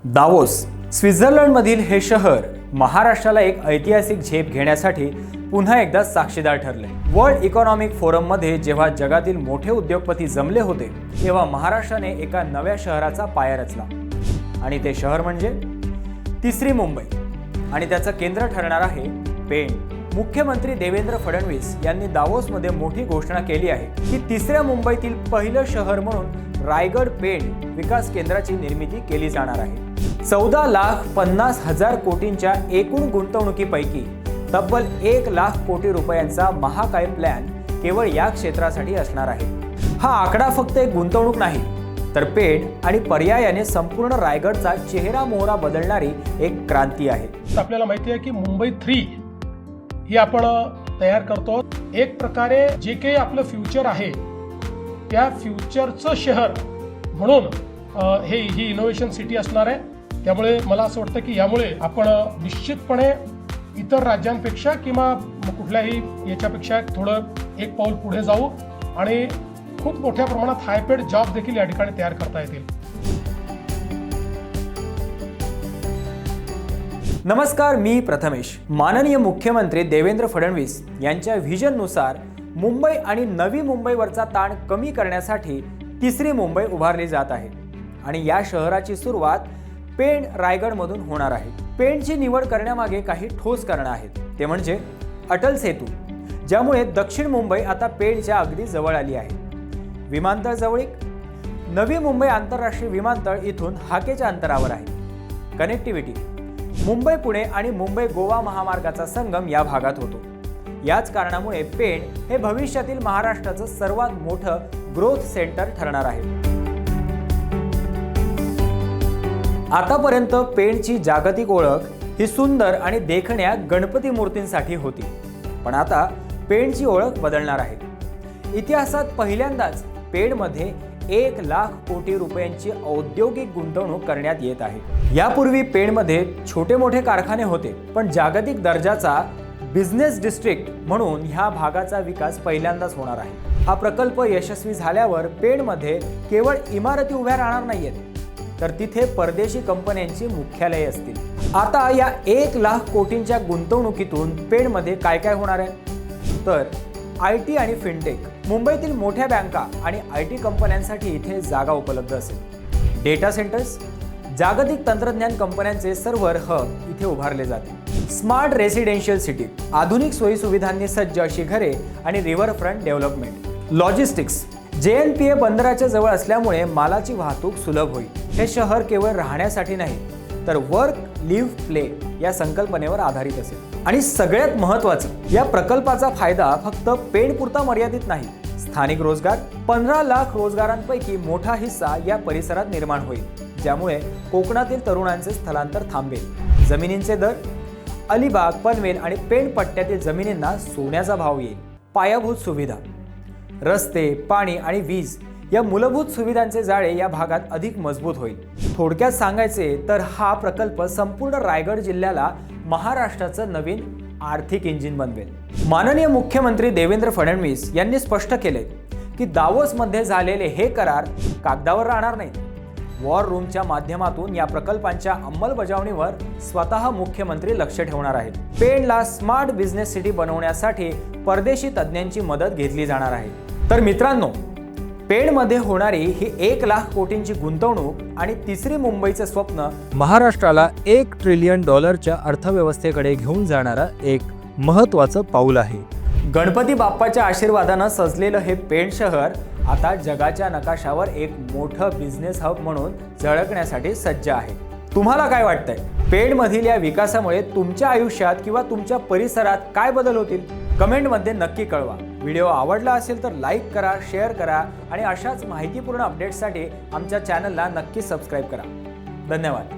Davos स्वित्झर्लंडमधील हे शहर महाराष्ट्राला एक ऐतिहासिक झेप घेण्यासाठी पुन्हा एकदा साक्षीदार ठरले। वर्ल्ड इकॉनॉमिक फोरममध्ये जेव्हा जगातील मोठे उद्योगपती जमले होते तेव्हा महाराष्ट्राने एका नव्या शहराचा पाया रचला आणि ते शहर म्हणजे तिसरी मुंबई आणि त्याचं केंद्र ठरणार आहे पेण। मुख्यमंत्री देवेंद्र फडणवीस यांनी दावोसमध्ये मोठी घोषणा केली आहे की तिसऱ्या मुंबईतील पहिलं शहर म्हणून रायगड पेण विकास केंद्राची निर्मिती केली जाणार आहे। 14,50,000 कोटींच्या एकूण गुंतवणुकीपैकी तब्बल 1 लाख कोटी रुपयांचा महाकाय प्लॅन केवळ या क्षेत्रासाठी असणार आहे। हा आकडा फक्त एक गुंतवणूक नाही तर पेण आणि पर्यायाने संपूर्ण रायगडचा चेहरा मोहरा बदलणारी एक क्रांती आहे। आपल्याला माहिती आहे की मुंबई 3 ही आपण तयार करतो। एक प्रकारे जे काही आपलं फ्युचर आहे त्या फ्युचरचं शहर म्हणून ही इनोव्हेशन सिटी असणार आहे। त्यामुळे मला असं वाटतं की यामुळे आपण निश्चितपणे इतर राज्यांपेक्षा किंवा कुठल्याही याच्यापेक्षा थोडं एक पाऊल पुढे जाऊ आणि खूप मोठ्या प्रमाणात हाय पेड जॉब देखील या ठिकाणी तयार करता येतील। नमस्कार, मी प्रथमेश। माननीय मुख्यमंत्री देवेंद्र फडणवीस यांच्या व्हिजननुसार मुंबई आणि नवी मुंबईवरचा ताण कमी करण्यासाठी तिसरी मुंबई उभारली जात आहे आणि या शहराची सुरुवात पेण रायगडमधून होणार आहे। पेणची निवड करण्यामागे काही ठोस कारणं आहेत, ते म्हणजे अटल सेतू, ज्यामुळे दक्षिण मुंबई आता पेणच्या अगदी जवळ आली आहे। विमानतळ जवळीक, नवी मुंबई आंतरराष्ट्रीय विमानतळ इथून हाकेच्या अंतरावर आहे। कनेक्टिव्हिटी, मुंबई पुणे आणि मुंबई गोवा महामार्गाचा संगम या भागात होतो। याच कारणामुळे पेण हे भविष्यातील महाराष्ट्राचं सर्वात मोठं ग्रोथ सेंटर ठरणार आहे। आतापर्यंत पेणची जागतिक ओळख ही सुंदर आणि देखण्या गणपती मूर्तींसाठी होती, पण आता पेणची ओळख बदलणार आहे। इतिहासात पहिल्यांदाच पेणमध्ये 1 लाख कोटी रुपयांची औद्योगिक गुंतवणूक करण्यात येत आहे। यापूर्वी पेणमध्ये छोटे मोठे कारखाने होते, पण जागतिक दर्जाचा बिझनेस डिस्ट्रिक्ट म्हणून ह्या भागाचा विकास पहिल्यांदाच होणार आहे। हा प्रकल्प यशस्वी झाल्यावर पेणमध्ये केवळ इमारती उभ्या राहणार नाहीयेत, तर तिथे परदेशी कंपन्यांची मुख्यालये असतील। आता या 1 लाख कोटींच्या गुंतवणुकीतून पेणमध्ये काय काय होणार आहे तर IT आणि फिनटेक, मुंबईतील मोठ्या बँका आणि IT कंपन्यांसाठी इथे जागा उपलब्ध असेल। डेटा सेंटर्स, जागतिक तंत्रज्ञान कंपन्यांचे सर्व्हर हब इथे उभारले जातील। स्मार्ट रेसिडेन्शियल सिटी, आधुनिक सोयीसुविधांनी सज्ज अशी घरे आणि रिव्हरफ्रंट डेव्हलपमेंट। लॉजिस्टिक्स, JNPA बंदराच्या जवळ असल्यामुळे मालाची वाहतूक सुलभ होईल। हे शहर केवळ राहण्यासाठी नाही तर वर्क लिव्ह प्ले या संकल्पनेवर आधारित असेल। आणि सगळ्यात महत्त्वाचं, या प्रकल्पाचा फायदा फक्त पेणपुरता मर्यादित नाही। स्थानिक रोजगार, 15 लाख रोजगारांपैकी मोठा हिस्सा या परिसरात निर्माण होईल, ज्यामुळे कोकणातील तरुणांचे स्थलांतर थांबेल। जमिनींचे दर, अलिबाग, पनवेल आणि पेण पट्ट्यातील जमिनींना सोन्याचा भाव येईल। पायाभूत सुविधा, रस्ते, पाणी आणि वीज या मूलभूत सुविधांचे जाळे या भागात अधिक मजबूत होईल। थोडक्यात सांगायचे तर हा प्रकल्प संपूर्ण रायगड जिल्ह्याला महाराष्ट्राचं नवीन आर्थिक इंजिन बनवेल। माननीय मुख्यमंत्री देवेंद्र फडणवीस यांनी स्पष्ट केले की दावोसमध्ये झालेले हे करार कागदावर राहणार नाहीत। वॉर रूमच्या माध्यमातून या प्रकल्पांच्या अंमलबजावणीवर स्वतः मुख्यमंत्री लक्ष ठेवणार आहेत। पेणला स्मार्ट बिझनेस सिटी बनवण्यासाठी परदेशी तज्ज्ञांची मदत घेतली जाणार आहे। तर मित्रांनो, पेणमध्ये होणारी ही 1 लाख कोटींची गुंतवणूक आणि तिसरी मुंबईचं स्वप्न महाराष्ट्राला $1 ट्रिलियन अर्थव्यवस्थेकडे घेऊन जाणारा एक महत्त्वाचं पाऊल आहे। गणपती बाप्पाच्या आशीर्वादानं सजलेलं हे पेण शहर आता जगाच्या नकाशावर एक मोठं बिझनेस हब म्हणून झळकण्यासाठी सज्ज आहे। तुम्हाला काय वाटतंय? पेणमधील या विकासामुळे तुमच्या आयुष्यात किंवा तुमच्या परिसरात काय बदल होतील? कमेंटमध्ये नक्की कळवा। व्हिडिओ आवडला असेल तर लाईक करा, शेअर करा आणि अशाच माहितीपूर्ण अपडेट्ससाठी आमच्या चॅनलला नक्की सबस्क्राईब करा। धन्यवाद।